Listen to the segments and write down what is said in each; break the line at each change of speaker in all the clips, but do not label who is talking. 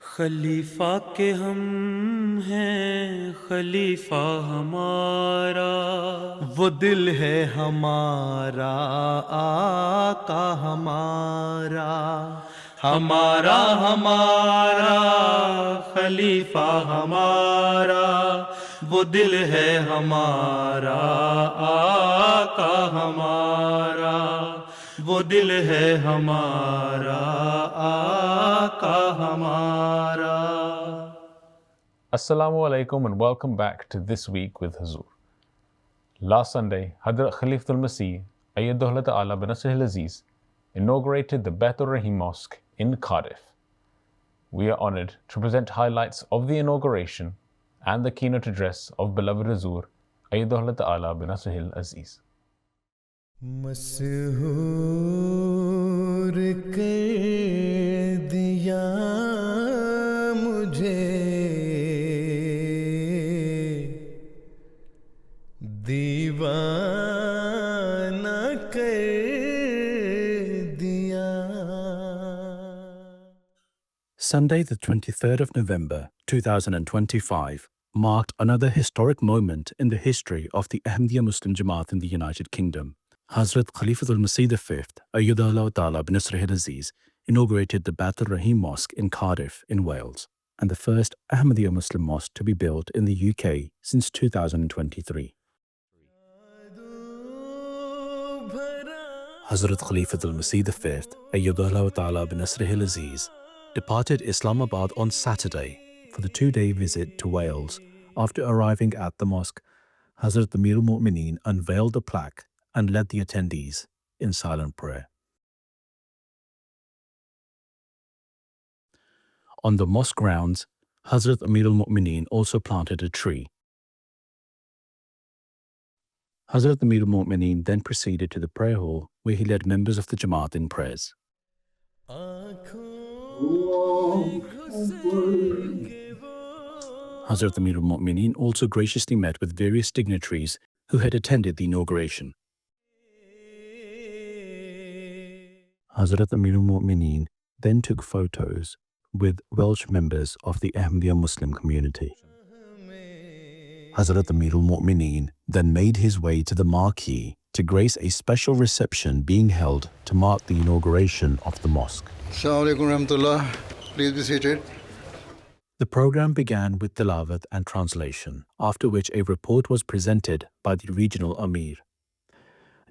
खलीफा के हम हैं खलीफा हमारा, वो दिल है हमारा आका हमारा, हमारा हमारा खलीफा हमारा, वो दिल है हमारा आका हमारा, वो दिल है हमारा आका हमारा.
Assalamu alaikum and welcome back to This Week with Huzoor. Last Sunday, Hadrat Khalifatul Masih, Ayyadullah Ta'ala bin Nasrihil Aziz, inaugurated the Bait Rahim Mosque in Cardiff. We are honoured to present highlights of the inauguration and the keynote address of beloved Huzoor, Ayyadullah Ta'ala bin Nasrihil Aziz.
मसहूर कर दिया मुझे दीवाना कर दिया.
Sunday, the 23rd of November 2025, marked another historic moment in the history of the Ahmadiyya Muslim Jamaat in the United Kingdom. Hazrat Khalifatul Masih V, Ayyadullah Ta'ala bin Nasrihil Aziz, inaugurated the Bait Rahim Mosque in Cardiff in Wales, and the first Ahmadiyya Muslim mosque to be built in the UK since 2023. Hazrat Khalifatul Masih V, Ayyadullah Ta'ala bin Nasrihil Aziz, departed Islamabad on Saturday for the two-day visit to Wales. After arriving at the mosque, Hazrat Amir al-Mu'mineen unveiled a plaque and led the attendees in silent prayer. On the mosque grounds, Hazrat Amir al-Mu'mineen also planted a tree. Hazrat Amir al-Mu'mineen then proceeded to the prayer hall where he led members of the Jamaat in prayers. Hazrat Amir al-Mu'mineen also graciously met with various dignitaries who had attended the inauguration. Hazrat Amir al-Mu'mineen then took photos with Welsh members of the Ahmadiyya Muslim community. Hazrat Amir al-Mu'mineen then made his way to the marquee to grace a special reception being held to mark the inauguration of the mosque.
Assalamu alaikum warahmatullah. Please be seated.
The program began with tilawat and translation, after which a report was presented by the regional Amir.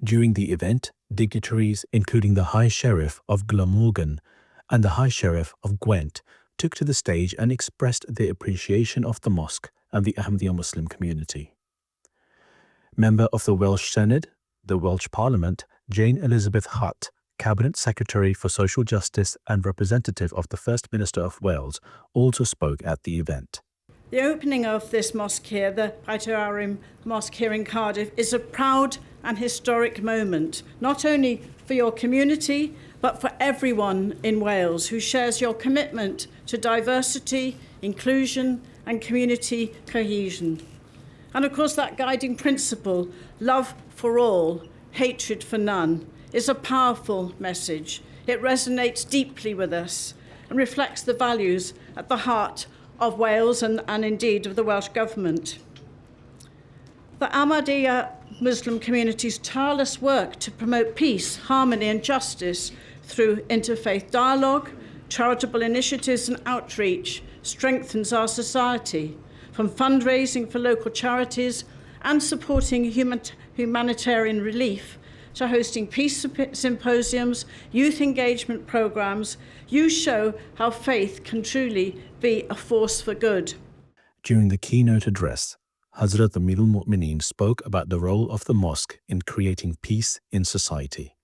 During the event, dignitaries, including the High Sheriff of Glamorgan and the High Sheriff of Gwent, took to the stage and expressed their appreciation of the mosque and the Ahmadiyya Muslim community. Member of the Welsh Senate, the Welsh Parliament, Jane Elizabeth Hutt, Cabinet Secretary for Social Justice and representative of the First Minister of Wales, also spoke at the event.
The opening of this mosque here, the Bait Rahim Mosque here in Cardiff, is a proud and historic moment, not only for your community, but for everyone in Wales who shares your commitment to diversity, inclusion, and community cohesion. And of course, that guiding principle, love for all, hatred for none, is a powerful message. It resonates deeply with us and reflects the values at the heart of Wales and indeed of the Welsh Government. The Ahmadiyya Muslim community's tireless work to promote peace, harmony and justice through interfaith dialogue, charitable initiatives and outreach strengthens our society, from fundraising for local charities and supporting humanitarian relief to hosting peace symposiums, youth engagement programs. You show how faith can truly be a force for good.
During the keynote address, Hazrat Amir al-Mu'mineen spoke about the role of the mosque in creating peace in society.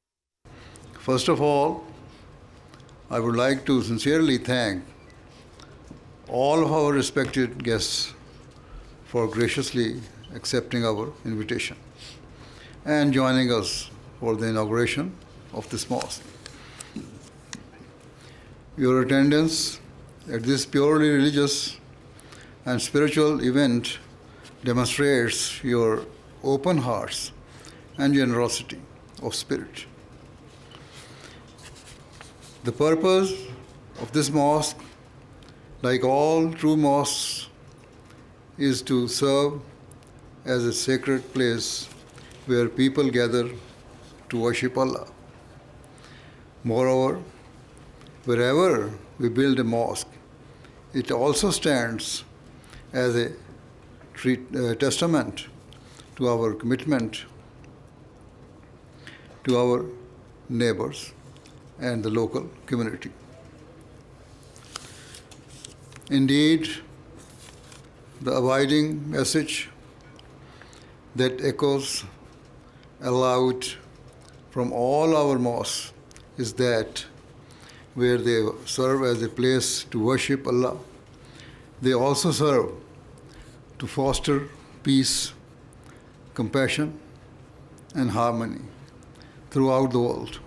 First of all, I would like to sincerely thank all of our respected guests for graciously accepting our invitation and joining us for the inauguration of this mosque. Your attendance at this purely religious and spiritual event demonstrates your open hearts and generosity of spirit. The purpose of this mosque like all true mosques, is to serve as a sacred place where people gather to worship Allah. Moreover, wherever we build a mosque, it also stands as a testament to our commitment to our neighbors and the local community. Indeed, the abiding message that echoes aloud from all our mosques is that where they serve as a place to worship Allah, they also serve to foster peace, compassion, and harmony throughout the world.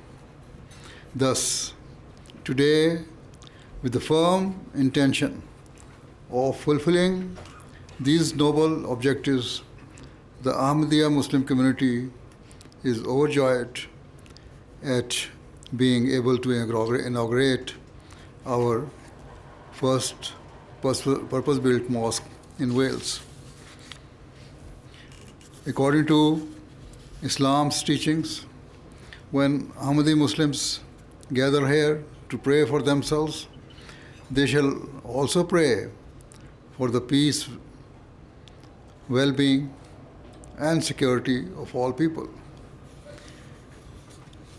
Thus, today, with the firm intention of fulfilling these noble objectives, the Ahmadiyya Muslim community is overjoyed at being able to inaugurate our first purpose-built mosque in Wales. According to Islam's teachings, when Ahmadi Muslims gather here to pray for themselves, they shall also pray for the peace, well-being, and security of all people.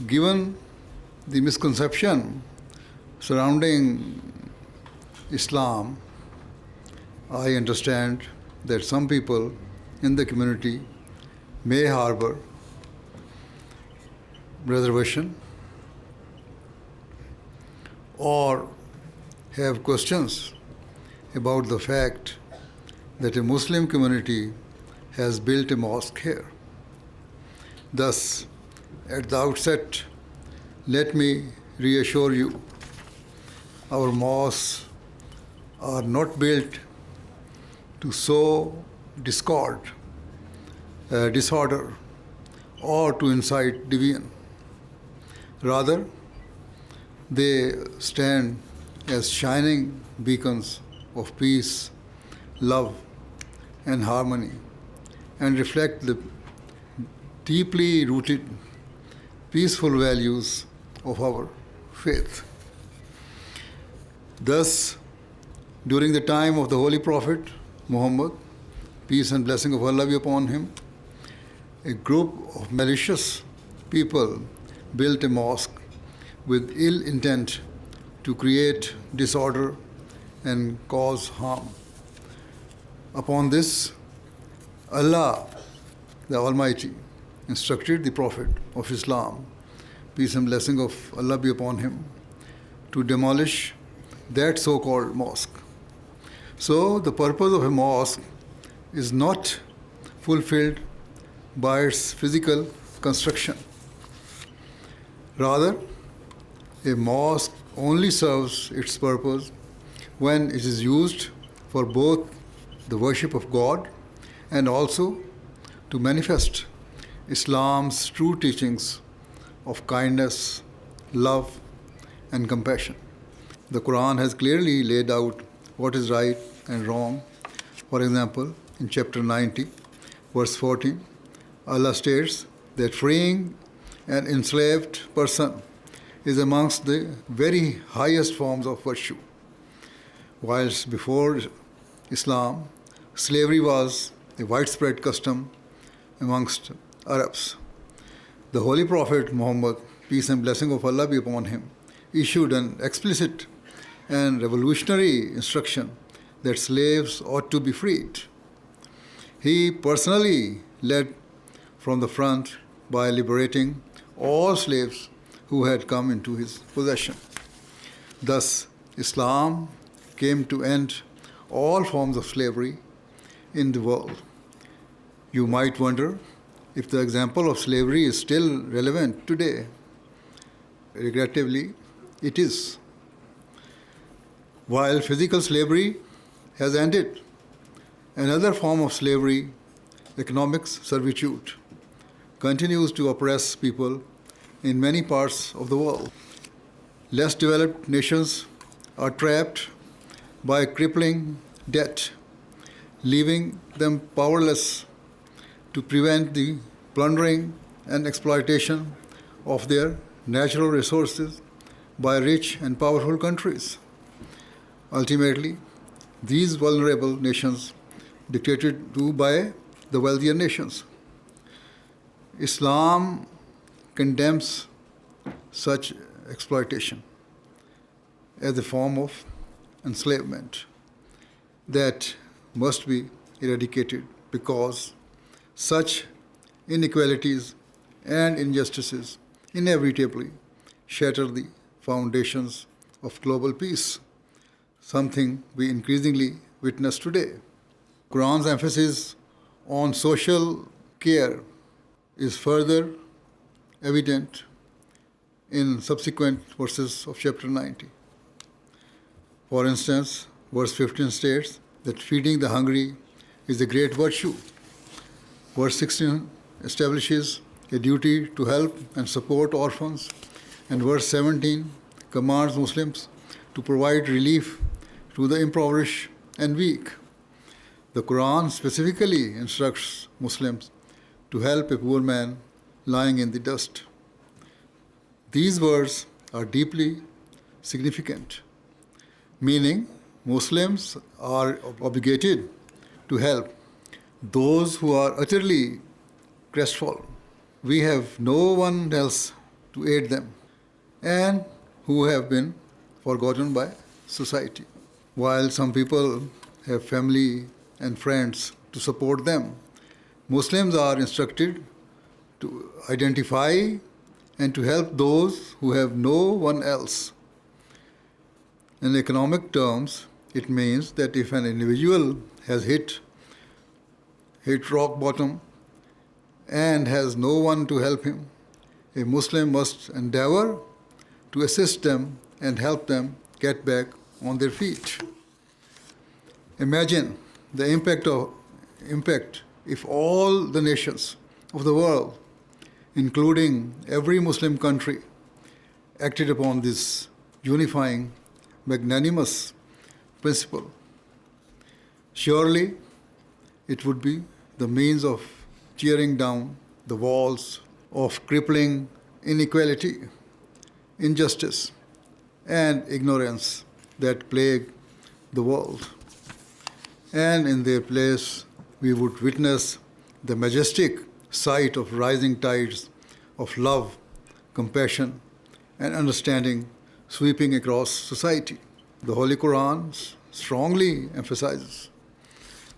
Given the misconception surrounding Islam, I understand that some people in the community may harbor reservation or have questions about the fact that a Muslim community has built a mosque here. Thus, at the outset, let me reassure you, our mosques are not built to sow discord, disorder, or to incite division. Rather, they stand as shining beacons of peace, love, and harmony, and reflect the deeply rooted, peaceful values of our faith. Thus, during the time of the Holy Prophet Muhammad, peace and blessing of Allah be upon him, a group of malicious people built a mosque with ill intent to create disorder and cause harm. Upon this, Allah, the Almighty, instructed the Prophet of Islam, peace and blessing of Allah be upon him, to demolish that so-called mosque. So the purpose of a mosque is not fulfilled by its physical construction. Rather, a mosque only serves its purpose when it is used for both the worship of God and also to manifest Islam's true teachings of kindness, love, and compassion. The Quran has clearly laid out what is right and wrong. For example, in chapter 90, verse 14, Allah states that freeing an enslaved person is amongst the very highest forms of virtue. Whilst before Islam, slavery was a widespread custom amongst Arabs. The Holy Prophet Muhammad, peace and blessing of Allah be upon him, issued an explicit and revolutionary instruction that slaves ought to be freed. He personally led from the front by liberating all slaves who had come into his possession. Thus, Islam came to end all forms of slavery in the world. You might wonder if the example of slavery is still relevant today. Regrettably, it is. While physical slavery has ended, another form of slavery, economic servitude, continues to oppress people in many parts of the world. Less developed nations are trapped by crippling debt, leaving them powerless to prevent the plundering and exploitation of their natural resources by rich and powerful countries. Ultimately, these vulnerable nations dictated to by the wealthier nations. Islam condemns such exploitation as a form of enslavement that must be eradicated because such inequalities and injustices inevitably shatter the foundations of global peace, something we increasingly witness today. Quran's emphasis on social care is further evident in subsequent verses of chapter 90. For instance, verse 15 states that feeding the hungry is a great virtue. Verse 16 establishes a duty to help and support orphans, and verse 17 commands Muslims to provide relief to the impoverished and weak. The Quran specifically instructs Muslims to help a poor man lying in the dust. These words are deeply significant, meaning Muslims are obligated to help those who are utterly crestfallen. We have no one else to aid them and who have been forgotten by society. While some people have family and friends to support them, Muslims are instructed to identify and to help those who have no one else. In economic terms, it means that if an individual has hit rock bottom and has no one to help him, a Muslim must endeavor to assist them and help them get back on their feet. Imagine the impact if all the nations of the world, including every Muslim country, acted upon this unifying, magnanimous principle. Surely it would be the means of tearing down the walls of crippling inequality, injustice, and ignorance that plague the world. And in their place, we would witness the majestic sight of rising tides of love, compassion, and understanding sweeping across society. The Holy Quran strongly emphasizes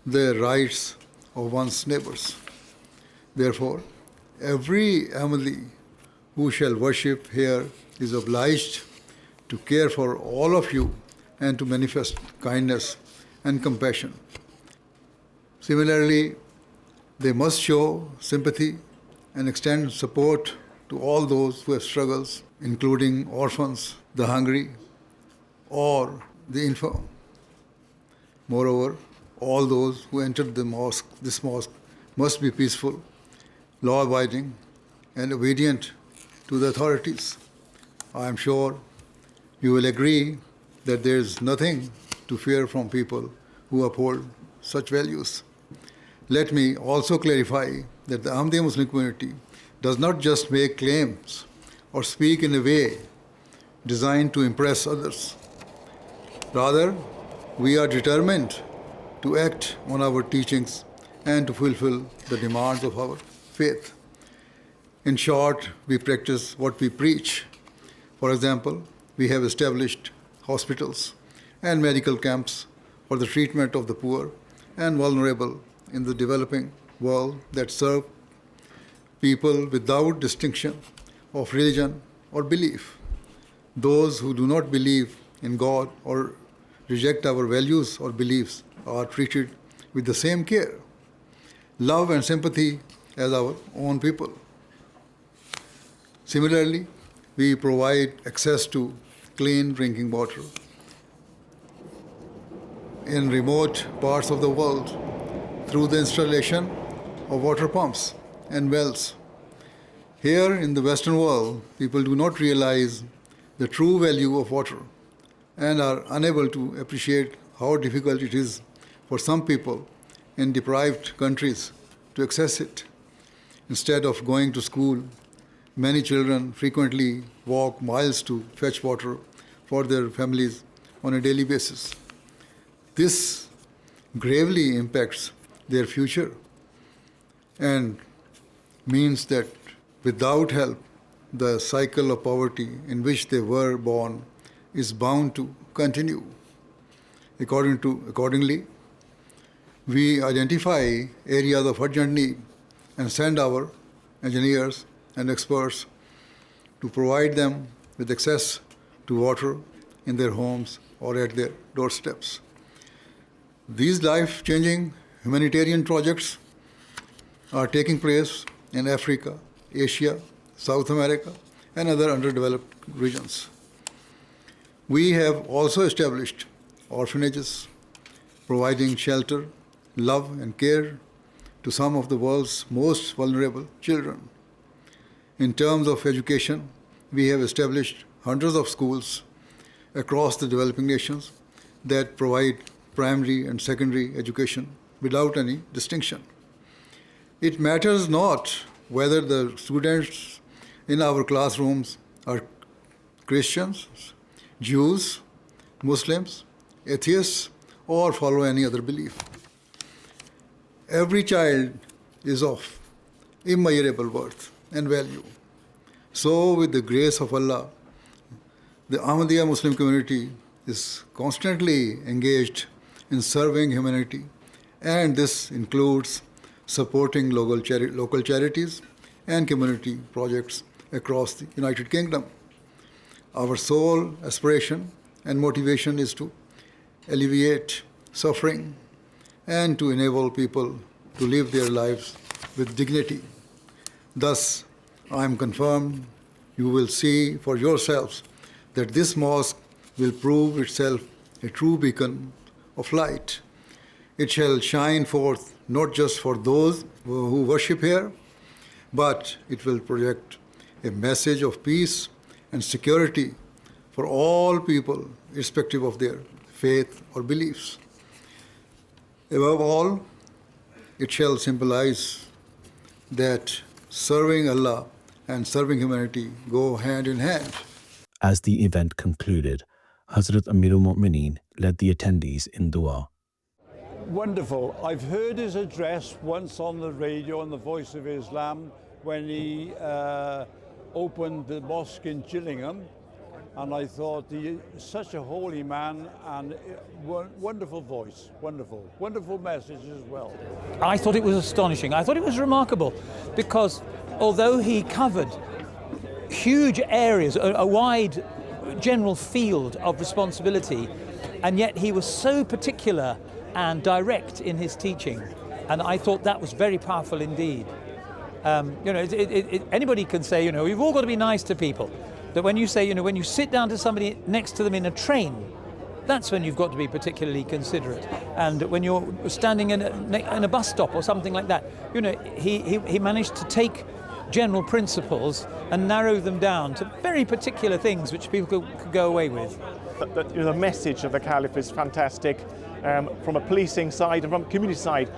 the rights of one's neighbors. Therefore, every Ahmadi who shall worship here is obliged to care for all of you and to manifest kindness and compassion. Similarly, they must show sympathy and extend support to all those who have struggles, including orphans, the hungry, or the infirm. Moreover, all those who enter this mosque must be peaceful, law-abiding, and obedient to the authorities. I am sure you will agree that there is nothing to fear from people who uphold such values. Let me also clarify that the Ahmadiyya Muslim community does not just make claims or speak in a way designed to impress others. Rather, we are determined to act on our teachings and to fulfill the demands of our faith. In short, we practice what we preach. For example, we have established hospitals and medical camps for the treatment of the poor and vulnerable in the developing world that serve people without distinction of religion or belief. Those who do not believe in God or reject our values or beliefs are treated with the same care, love, and sympathy as our own people. Similarly, we provide access to clean drinking water in remote parts of the world through the installation of water pumps and wells. Here in the Western world, people do not realize the true value of water and are unable to appreciate how difficult it is for some people in deprived countries to access it. Instead of going to school, many children frequently walk miles to fetch water for their families on a daily basis. This gravely impacts their future and means that without help, the cycle of poverty in which they were born is bound to continue. Accordingly, we identify areas of urgent need and send our engineers and experts to provide them with access to water in their homes or at their doorsteps. These life-changing humanitarian projects are taking place in Africa, Asia, South America, and other underdeveloped regions. We have also established orphanages, providing shelter, love, and care to some of the world's most vulnerable children. In terms of education, we have established hundreds of schools across the developing nations that provide primary and secondary education without any distinction. It matters not whether the students in our classrooms are Christians, Jews, Muslims, atheists, or follow any other belief. Every child is of immeasurable worth and value. So, with the grace of Allah, the Ahmadiyya Muslim community is constantly engaged in serving humanity, and this includes supporting local charities and community projects across the United Kingdom. Our sole aspiration and motivation is to alleviate suffering and to enable people to live their lives with dignity. Thus, I am confirmed you will see for yourselves that this mosque will prove itself a true beacon of light. It shall shine forth not just for those who worship here, but it will project a message of peace and security for all people, irrespective of their faith or beliefs. Above all, it shall symbolize that serving Allah and serving humanity go hand in hand.
As the event concluded, Hazrat Amirul Mu'mineen led the attendees in dua.
Wonderful. I've heard his address once on the radio on the Voice of Islam when he opened the mosque in Gillingham, and I thought he is such a holy man and wonderful voice, wonderful message as well.
I thought it was astonishing. I thought it was remarkable because although he covered huge areas, a wide general field of responsibility, and yet he was so particular and direct in his teaching, and I thought that was very powerful indeed. Anybody can say, you've all got to be nice to people. That when you say, when you sit down to somebody next to them in a train, that's when you've got to be particularly considerate. And when you're standing in a bus stop or something like that, he managed to take general principles and narrow them down to very particular things which people could go away with.
The message of the Caliph is fantastic from a policing side and from a community side.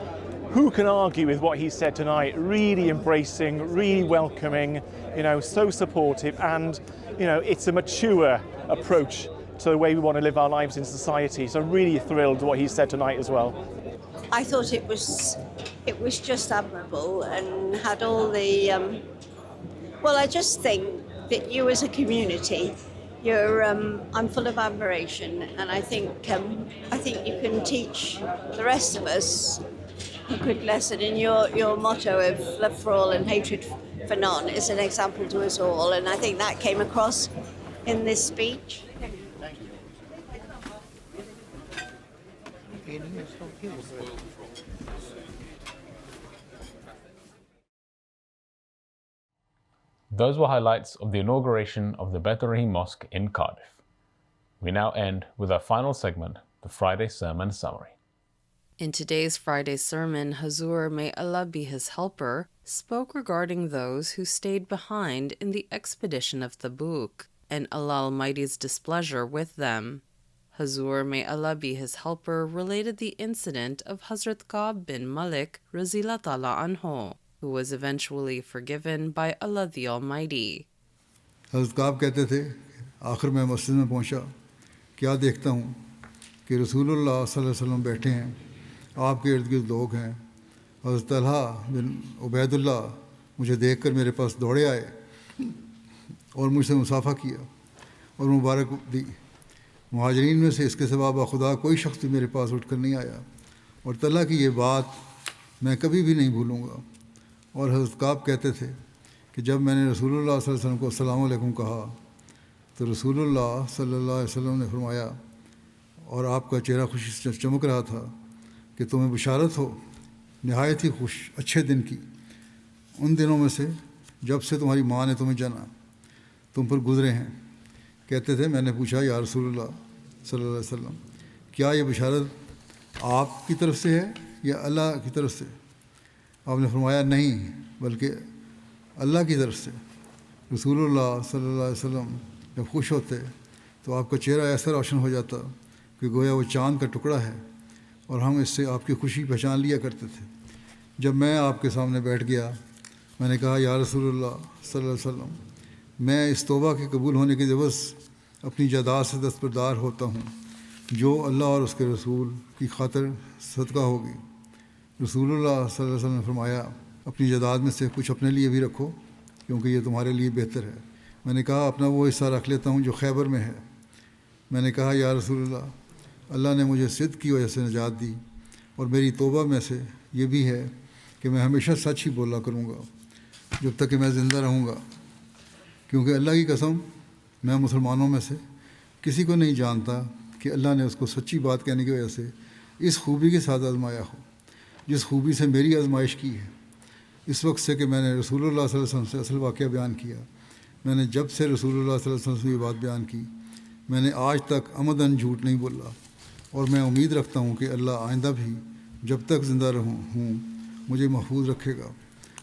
Who can argue with what he said tonight? Really embracing, really welcoming, so supportive, and it's a mature approach to the way we want to live our lives in society. So really thrilled what he said tonight as well.
I thought it was just admirable and had all the. I just think that you as a community, you're. I'm full of admiration, and I think you can teach the rest of us a good lesson. And your motto of love for all and hatred for none is an example to us all, and I think that came across in this speech.
Those were highlights of the inauguration of the Beit Rahim Mosque in Cardiff. We now end with our final segment, the Friday Sermon Summary.
In today's Friday sermon, Huzoor, may Allah be his helper, spoke regarding those who stayed behind in the expedition of Tabuk and Allah Almighty's displeasure with them. Huzoor, may Allah be his helper, related the incident of Hazrat Ka'b bin Malik Razila Ta'ala Anhu, who was eventually forgiven by Allah the Almighty.
حضرت کعب کہتے تھے آخر میں مسجد میں پہنچا, کیا دیکھتا ہوں کہ رسول اللہ صلی اللہ علیہ وسلم بیٹھے ہیں, آپ کے ارد گرد لوگ ہیں. حضرت طلحہ بن عبید اللہ مجھے دیکھ کر میرے پاس دوڑے آئے اور مجھ سے مصافحہ کیا اور مبارک دی. مہاجرین میں سے اس کے سوا بخدا کوئی شخص بھی میرے پاس اٹھ کر نہیں آیا, اور طلحہ کی یہ بات میں کبھی بھی نہیں بھولوں گا. اور حضرت کعب کہتے تھے کہ جب میں نے رسول اللہ صلی اللہ علیہ وسلم کو السلام علیکم کہا تو رسول اللہ صلی اللہ علیہ وسلم نے فرمایا, اور آپ کا چہرہ خوشی سے چمک رہا تھا, کہ تمہیں بشارت ہو نہایت ہی اچھے دن کی, ان دنوں میں سے جب سے تمہاری ماں نے تمہیں جنا تم پر گزرے ہیں. کہتے تھے میں نے پوچھا یا رسول اللہ صلی اللہ علیہ وسلم, کیا یہ بشارت آپ کی طرف سے ہے یا اللہ کی طرف سے؟ آپ نے فرمایا نہیں, بلکہ اللہ کی طرف سے. رسول اللہ صلی اللہ علیہ وسلم جب خوش ہوتے تو آپ کا چہرہ ایسا روشن ہو جاتا کہ گویا وہ چاند کا ٹکڑا ہے, اور ہم اس سے آپ کی خوشی پہچان لیا کرتے تھے. جب میں آپ کے سامنے بیٹھ گیا میں نے کہا یا رسول اللہ صلی اللہ علیہ وسلم, میں اس توبہ کے قبول ہونے کے عوض اپنی جائیداد سے دستبردار ہوتا ہوں جو اللہ اور اس کے رسول کی خاطر صدقہ ہوگی. رسول اللہ صلی اللہ علیہ وسلم نے فرمایا اپنی جائیداد میں سے کچھ اپنے لیے بھی رکھو کیونکہ یہ تمہارے لیے بہتر ہے. میں نے کہا اپنا وہ حصہ رکھ لیتا ہوں جو خیبر میں ہے. میں نے کہا یا رسول اللہ, اللہ نے مجھے صدق کی وجہ سے نجات دی, اور میری توبہ میں سے یہ بھی ہے کہ میں ہمیشہ سچ ہی بولا کروں گا جب تک کہ میں زندہ رہوں گا, کیونکہ اللہ کی قسم میں مسلمانوں میں سے کسی کو نہیں جانتا کہ اللہ نے اس کو سچی بات کہنے کی وجہ سے اس خوبی کے ساتھ آزمایا ہو جس خوبی سے میری آزمائش کی ہے. اس وقت سے کہ میں نے رسول اللہ صلی اللہ علیہ وسلم سے اصل واقعہ بیان کیا, میں نے جب سے رسول اللہ صلی اللہ علیہ وسلم سے یہ بات بیان کی میں نے آج تک عمداً جھوٹ نہیں بولا, اور میں امید رکھتا ہوں کہ اللہ آئندہ بھی جب تک زندہ ہوں مجھے محفوظ رکھے گا.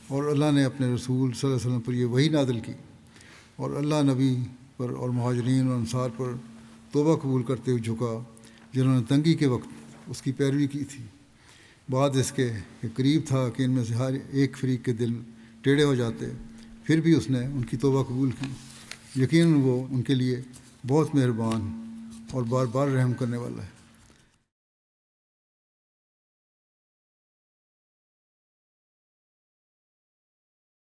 اور اللہ نے اپنے رسول صلی اللہ علیہ وسلم پر یہ وحی نازل کی, اور اللہ نبی پر اور مہاجرین اور انصار پر توبہ قبول کرتے ہوئے جھکا جنہوں نے تنگی کے وقت اس کی پیروی کی تھی. بعد اس کے کہ قریب تھا کہ ان میں سے ہر ایک فریق کے دل ٹیڑھے ہو جاتے, پھر بھی اس نے ان کی توبہ قبول کی. یقیناً وہ ان کے لیے بہت مہربان اور بار بار رحم کرنے والا ہے.